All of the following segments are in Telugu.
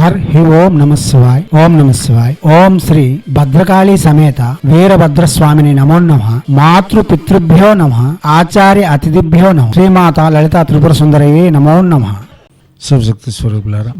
హి ఓం నమ శివాయ్. ఓం నమ శివాయ్. ఓం శ్రీ భద్రకాళీ సమేత వీరభద్రస్వామిని నమో నమః. మాతృ పితృభ్యో నమః. ఆచార్య అతిథిభ్యో నమః. శ్రీమాత లలితా త్రిపుర సుందరయే నమో నమః. శివశక్తి స్వరూపులారా,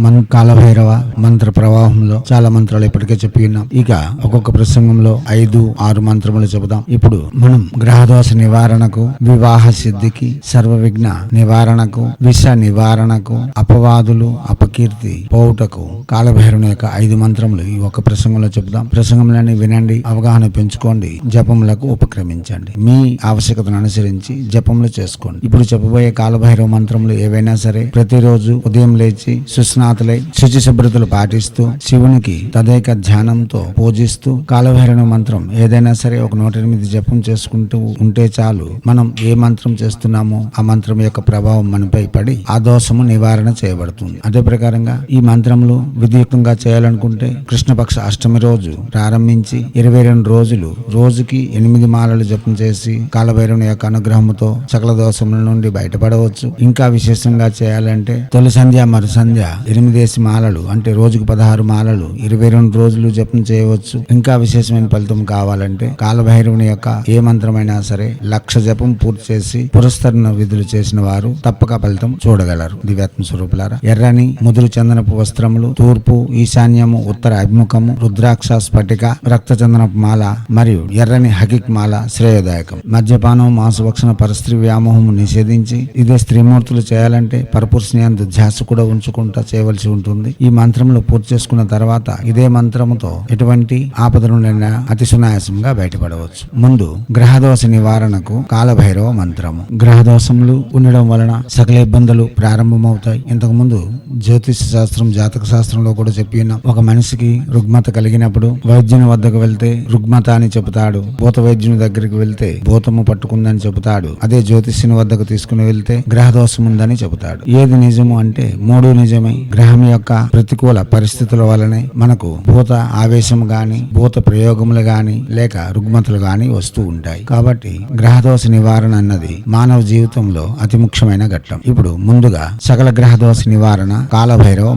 మన కాలభైరవ మంత్ర ప్రవాహంలో చాలా మంత్రాలు ఇప్పటికే చెప్పి ఉన్నాం. ఇక ఒక్కొక్క ప్రసంగంలో 5-6 మంత్రములు చెబుదాం. ఇప్పుడు మనం గ్రహదోష నివారణకు, వివాహ సిద్ధికి, సర్వ విఘ్న నివారణకు, విష నివారణకు, అపవాదులు అపకీర్తి పోవుటకు కాలభైరవుని యొక్క 5 మంత్రములు ఈ ఒక్క ప్రసంగంలో చెబుదాం. ప్రసంగంలోని వినండి, అవగాహన పెంచుకోండి, జపములకు ఉపక్రమించండి. మీ ఆవశ్యకతను అనుసరించి జపములు చేసుకోండి. ఇప్పుడు చెప్పబోయే కాలభైరవ మంత్రములు ఏవైనా సరే ప్రతిరోజు ఉదయం లేచి సుస్నాతులై శుచి శుభ్రతలు పాటిస్తూ శివునికి తదేక ధ్యానంతో పూజిస్తూ కాలభైరవ మంత్రం ఏదైనా సరే ఒక 108 జపం చేసుకుంటూ ఉంటే చాలు. మనం ఏ మంత్రం చేస్తున్నామో ఆ మంత్రం యొక్క ప్రభావం మనపై పడి ఆ దోషము నివారణ చేయబడుతుంది. అదే ప్రకారంగా ఈ మంత్రములు విధియుక్తంగా చేయాలనుకుంటే కృష్ణపక్ష అష్టమి రోజు ప్రారంభించి 22 రోజులు రోజుకి 8 మాలలు జపం చేసి కాలభైరవుని యొక్క అనుగ్రహంతో సకల దోషముల నుండి బయటపడవచ్చు. ఇంకా విశేషంగా చేయాలంటే తొలి సంధ్య మరు సంధ్య 8 మాలలు అంటే రోజుకు 16 మాలలు 22 రోజులు జపం చేయవచ్చు. ఇంకా విశేషమైన ఫలితం కావాలంటే కాలభైరవుని యొక్క ఏ మంత్రమైనా సరే 1,00,000 జపం పూర్తి చేసి పురస్కరణ విధులు చేసిన వారు తప్పక ఫలితం చూడగలరు. దివ్యాత్మ స్వరూపులారా, ఎర్రని ముదురు చందనపు వస్త్రములు, తూర్పు ఈశాన్యము ఉత్తర అభిముఖము, రుద్రాక్ష స్ఫటిక రక్త చందనపు మాల మరియు ఎర్రని హకిక్ మాల శ్రేయోదాయకం. మద్యపానం మాంసభక్షణ పరస్త్రీ వ్యామోహము నిషేధించి ఇదే స్త్రీమూర్తులు చేయాలంటే పరపురుషునియందు ధ్యాస కూడా ఉంచుకుంటా చేయవలసి ఉంటుంది. ఈ మంత్రములు పూర్తి చేసుకున్న తర్వాత ఇదే మంత్రముతో ఎటువంటి ఆపద నుండి అతి సునాయాసంగా బయటపడవచ్చు. ముందు గ్రహదోష నివారణకు కాలభైరవ మంత్రము. గ్రహదోషములు ఉండడం వలన సకల ఇబ్బందులు ప్రారంభమవుతాయి. ఇంతకు ముందు జ్యోతిష శాస్త్రం జాతక శాస్త్రంలో కూడా చెప్పి ఉన్నాం. ఒక మనిషికి రుగ్మత కలిగినప్పుడు వైద్యుని వద్దకు వెళ్తే రుగ్మత అని చెబుతాడు. భూత వైద్యుని దగ్గరికి వెళ్తే భూతము పట్టుకుందని చెబుతాడు. అదే జ్యోతిష్యుని వద్దకు తీసుకుని వెళ్తే గ్రహదోషం ఉందని చెబుతాడు. ఏది నిజము అంటే 3 నిజమే. గ్రహం యొక్క ప్రతికూల పరిస్థితుల వలనే మనకు భూత ఆవేశం గాని భూత ప్రయోగములు గాని లేక రుగ్మతలు గాని వస్తూ ఉంటాయి. కాబట్టి గ్రహదోష నివారణ అన్నది మానవ జీవితంలో అతి ముఖ్యమైన ఘట్టం. ఇప్పుడు ముందుగా సకల గ్రహదోష నివారణ కాలభైరవ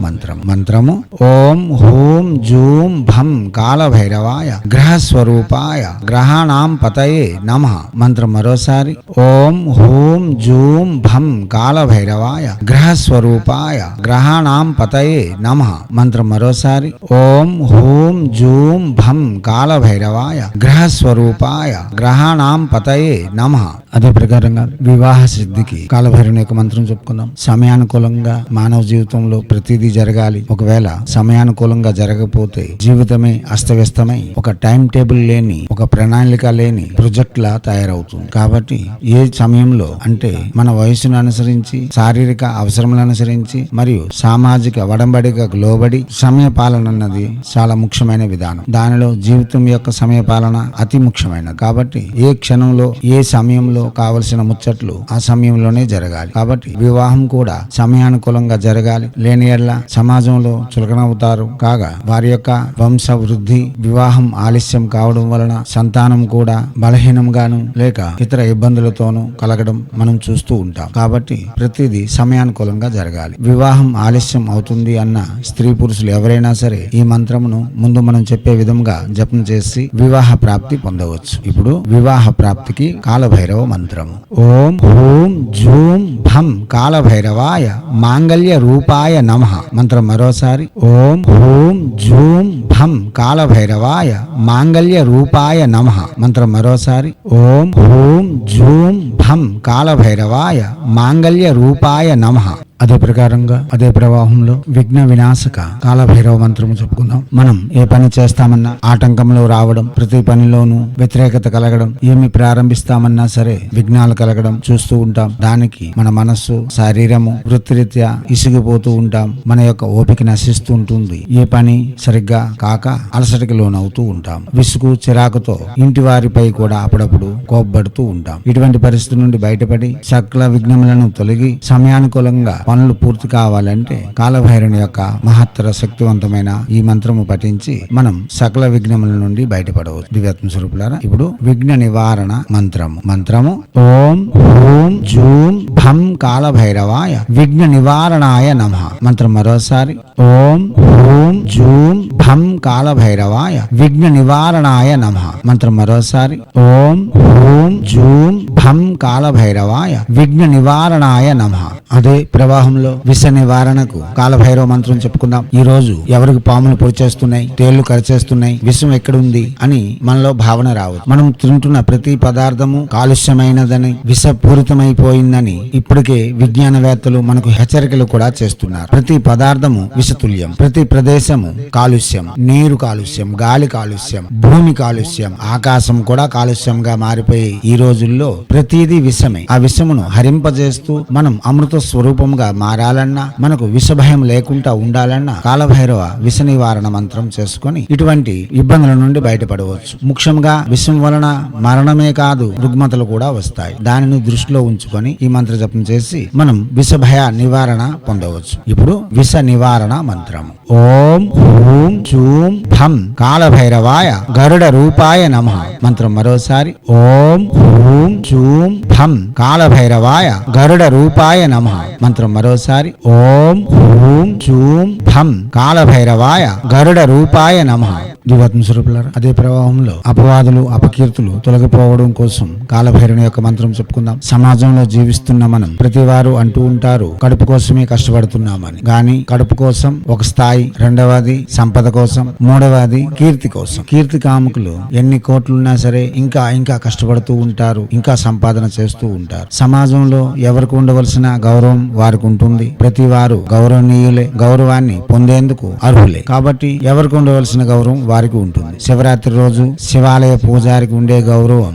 మంత్రము ఓం హూం జూం భం కాలభైరవాయ గ్రహ స్వరూపాయ గ్రహాణాం పతయే నమః. మంత్రం మరోసారి ఓం హూం జూం భం కాలభైరవాయ గ్రహ స్వరూపాయ గ్రహాణాం పతయే నమః. మంత్రం మరోసారి ఓం హూం జూం భం కాలభైరవాయ గ్రహ స్వరూపాయ గ్రహాణాం పతయే నమః. అదే ప్రకారంగా వివాహ సిద్ధికి కాలభైరవుని యొక్క మంత్రం చెప్పుకుందాం. సమయానుకూలంగా మానవ జీవితంలో ప్రతిదీ జరగాలి. ఒకవేళ సమయానుకూలంగా జరగకపోతే జీవితమే అస్తవ్యస్తమై ఒక టైం టేబుల్ లేని ఒక ప్రణాళిక లేని ప్రాజెక్ట్ లా తయారవుతుంది. కాబట్టి ఏ సమయంలో అంటే మన వయసును అనుసరించి శారీరక అవసరములను అనుసరించి మరియు సామాజిక వడంబడిక లోబడి సమయ పాలన అన్నది చాలా ముఖ్యమైన విధానం. దానిలో జీవితం యొక్క సమయ పాలన అతి ముఖ్యమైనది. కాబట్టి ఏ క్షణంలో ఏ సమయంలో కావలసిన ముచ్చట్లు ఆ సమయంలోనే జరగాలి. కాబట్టి వివాహం కూడా సమయానుకూలంగా జరగాలి. లేని ఎడల సమాజంలో చులకనవుతారు. కాగా వారి యొక్క వంశ వృద్ధి వివాహం ఆలస్యం కావడం వలన సంతానం కూడా బలహీనంగాను లేక ఇతర ఇబ్బందులతోనూ కలగడం మనం చూస్తూ ఉంటాం. కాబట్టి ప్రతిదీ సమయానుకూలంగా జరగాలి. వివాహం ఆలస్యం అవుతుంది అన్న స్త్రీ పురుషులు ఎవరైనా సరే ఈ మంత్రమును ముందు మనం చెప్పే విధంగా జపం చేసి వివాహ ప్రాప్తి పొందవచ్చు. ఇప్పుడు వివాహ ప్రాప్తికి కాలభైరవ మంత్రము ఓం హూం జూం భం కాలభైరవాయ మాంగళ్య రూపాయ నమః. మంత్రం మరోసారి ఓం హూం జూం భం కాలభైరవాయ మాంగళ్య రూపాయ నమః. మంత్రం మరోసారి ఓం హూం జూం భం కాలభైరవాయ మాంగళ్య రూపాయ నమః. అదే ప్రకారంగా అదే ప్రవాహంలో విఘ్న వినాశక కాలభైరవ మంత్రము చెప్పుకుందాం. మనం ఏ పని చేస్తామన్నా ఆటంకంలో రావడం, ప్రతి పనిలోనూ వ్యతిరేకత కలగడం, ఏమి ప్రారంభిస్తామన్నా సరే విఘ్నాలు కలగడం చూస్తూ ఉంటాం. దానికి మన మనస్సు శరీరము వృత్తిరీత్యా ఇసిగిపోతూ ఉంటాం. మన యొక్క ఓపిక నశిస్తూ ఉంటుంది. ఏ పని సరిగ్గా కాక అలసటకి లోనవుతూ ఉంటాం. విసుగు చిరాకుతో ఇంటి వారిపై కూడా అప్పుడప్పుడు కోప్పడుతూ ఉంటాం. ఇటువంటి పరిస్థితి నుండి బయటపడి సకల విఘ్నములను తొలగి సమయానుకూలంగా పనులు పూర్తి కావాలంటే కాలభైరవుని యొక్క మహత్తర శక్తివంతమైన ఈ మంత్రము పఠించి మనం సకల విఘ్నముల నుండి బయటపడవచ్చు. దివ్యాత్మ స్వరూపులారా, ఇప్పుడు విఘ్న నివారణ మంత్రము ఓం హూం జూం భం కాలభైరవాయ విఘ్న నివారణాయ నమః. మంత్రం మరోసారి ఓం హూం జూం భం కాలభైరవాయ విఘ్న నివారణాయ నమః. మంత్రం మరోసారి ఓం హూం జూం భం కాలభైరవాయ విఘ్న నివారణాయ నమః. అదే ప్రవాహంలో విష నివారణకు కాలభైరవ మంత్రం చెప్పుకుందాం. ఈ రోజు ఎవరికి పాములు పొడిచేస్తున్నాయి, తేళ్లు కరిచేస్తున్నాయి, విషం ఎక్కడుంది అని మనలో భావన రావచ్చు. మనం తింటున్న ప్రతి పదార్థము కాలుష్యమైనదని, విషపూరితమైపోయిందని ఇప్పటికే విజ్ఞానవేత్తలు మనకు హెచ్చరికలు కూడా చేస్తున్నారు. ప్రతి పదార్థము విషతుల్యం, ప్రతి ప్రదేశము కాలుష్యం, నీరు కాలుష్యం, గాలి కాలుష్యం, భూమి కాలుష్యం, ఆకాశం కూడా కాలుష్యంగా మారిపోయి ఈ రోజుల్లో ప్రతిదీ విషమే. ఆ విషమును హరింపజేస్తూ మనం అమృత స్వరూపంగా మారాలన్నా, మనకు విష భయం లేకుండా ఉండాలన్నా కాలభైరవ విష నివారణ మంత్రం చేసుకుని ఇటువంటి ఇబ్బందుల నుండి బయటపడవచ్చు. ముఖ్యంగా విషం వలన మరణమే కాదు, రుగ్మతలు కూడా వస్తాయి. దానిని దృష్టిలో ఉంచుకొని ఈ మంత్ర జపం చేసి మనం విష భయ నివారణ పొందవచ్చు. ఇప్పుడు విష నివారణ మంత్రం ఓం హూం జూం భం కాలభైరవాయ గరుడ రూపాయ నమః. మంత్రం మరోసారి ఓం హూం జూం భం కాలభైరవాయ గరుడ రూపాయ నమః. మంత్రం మరోసారి ఓం హూం జూం భం కాలభైరవాయ గరుడ రూపాయ నమః. దివ్యాత్మ స్వరూపులారా, అదే ప్రవాహంలో అపవాదులు అపకీర్తులు తొలగిపోవడం కోసం కాలభైరవుని యొక్క మంత్రం చెప్పుకుందాం. సమాజంలో జీవిస్తున్న మనం ప్రతి వారు అంటూ ఉంటారు కడుపు కోసమే కష్టపడుతున్నామని. గాని కడుపు కోసం ఒక స్థాయి, రెండవది సంపద కోసం, మూడవది కీర్తి కోసం. కీర్తి కాముకులు ఎన్ని కోట్లున్నా సరే ఇంకా కష్టపడుతూ ఉంటారు, ఇంకా సంపాదన చేస్తూ ఉంటారు. సమాజంలో ఎవరికి ఉండవలసిన గౌరవం వారికి ఉంటుంది. ప్రతి వారు గౌరవనీయులే, గౌరవాన్ని పొందేందుకు అర్హులే. కాబట్టి ఎవరికి ఉండవలసిన గౌరవం వారికి ఉంటుంది. శివరాత్రి రోజు శివాలయ పూజారికి ఉండే గౌరవం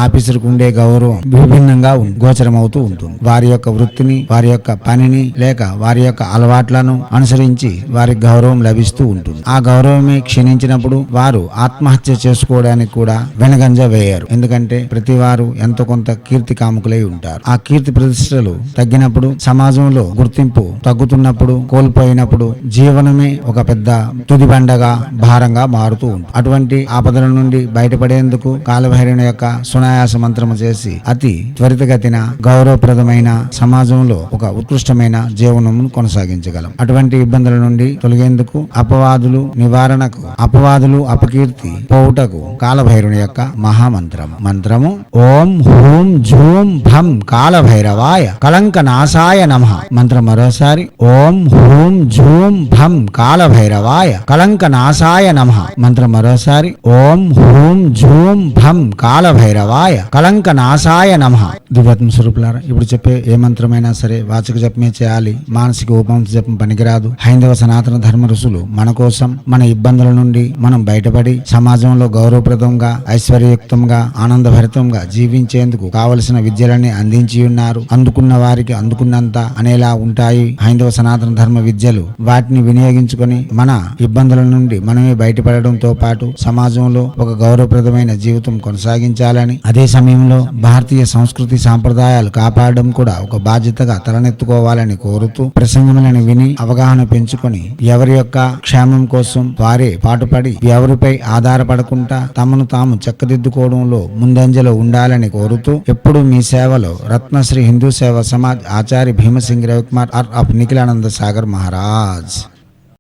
ఆఫీసర్కి ఉండే గౌరవం విభిన్నంగా గోచరమవుతూ ఉంటుంది. వారి యొక్క వృత్తిని, వారి యొక్క పనిని లేక వారి యొక్క అలవాట్లను అనుసరించి వారికి గౌరవం లభిస్తూ ఉంటుంది. ఆ గౌరవమే క్షీణించినప్పుడు వారు ఆత్మహత్య చేసుకోవడానికి కూడా వెనగంజ వేయరు. ఎందుకంటే ప్రతి వారు ఎంతో కొంత కీర్తి కాముకులై ఉంటారు. ఆ కీర్తి ప్రతిష్టలు తగ్గినప్పుడు, సమాజంలో గుర్తింపు తగ్గుతున్నప్పుడు, కోల్పోయినప్పుడు జీవనమే ఒక పెద్ద తుదిబండగా భారంగా మారుతూ ఉంటుంది. అటువంటి ఆపదల నుండి బయటపడేందుకు కాలభైరవుని యొక్క సునాయాస మంత్రము చేసి అతి త్వరితగతిన గౌరవప్రదమైన సమాజంలో ఒక ఉత్కృష్టమైన జీవనమును కొనసాగించగలం. అటువంటి ఇబ్బందుల నుండి తొలగేందుకు, అపవాదులు నివారణకు, అపవాదులు అపకీర్తి పోవుటకు కాలభైరవుని యొక్క మంత్రము ఓం హూం జూం భం కాలభైరవాయ కళంక నాశాయ నమః. మంత్రం మరోసారి ఓం హూం జూం భం కాలభైరవాయ కళంక నాశాయ నమః. మంత్రం మరోసారి ఓం హూం జూం భం కాలభైరవాయ కళంక నాశాయ నమః. దివ్యాత్మ స్వరూపులారా, ఇప్పుడు చెప్పే ఏ మంత్రమైనా సరే వాచక జపమే చేయాలి. మానసిక ఉపంస జపం పనికిరాదు. హైందవ సనాతన ధర్మ ఋషులు మన కోసం, మన ఇబ్బందుల నుండి మనం బయటపడి సమాజంలో గౌరవప్రదంగా, ఐశ్వర్యయుక్తంగా, ఆనందభరితంగా జీవించేందుకు కావలసిన విద్యలన్నీ అందించి ఉన్నారు. అందుకున్న వారికి అందుకున్నంత అనేలా ఉంటాయి హైందవ సనాతన ధర్మ విద్యలు. వాటిని వినియోగించుకొని మన ఇబ్బందుల నుండి మనమే బయటపడడంతో పాటు సమాజంలో ఒక గౌరవప్రదమైన జీవితం కొనసాగించాలని, అదే సమయంలో భారతీయ సంస్కృతి సాంప్రదాయాలు కాపాడడం కూడా ఒక బాధ్యతగా తలనెత్తుకోవాలని కోరుతూ ప్రసంగములను విని అవగాహన పెంచుకొని ఎవరి యొక్క క్షేమం కోసం వారే పాటుపడి ఎవరిపై ఆధారపడకుండా తమను తాము చక్కదిద్దుకోవడంలో ముందంజలో ఉండాలని కోరుతూ ఎప్పుడు మీ సేవలో రత్నశ్రీ హిందూ సేవా సమాజ్ ఆచార్య భీమసింగ్ రవికుమార్ ఆఫ్ నిఖిలానంద సాగర్ మహారాజ్.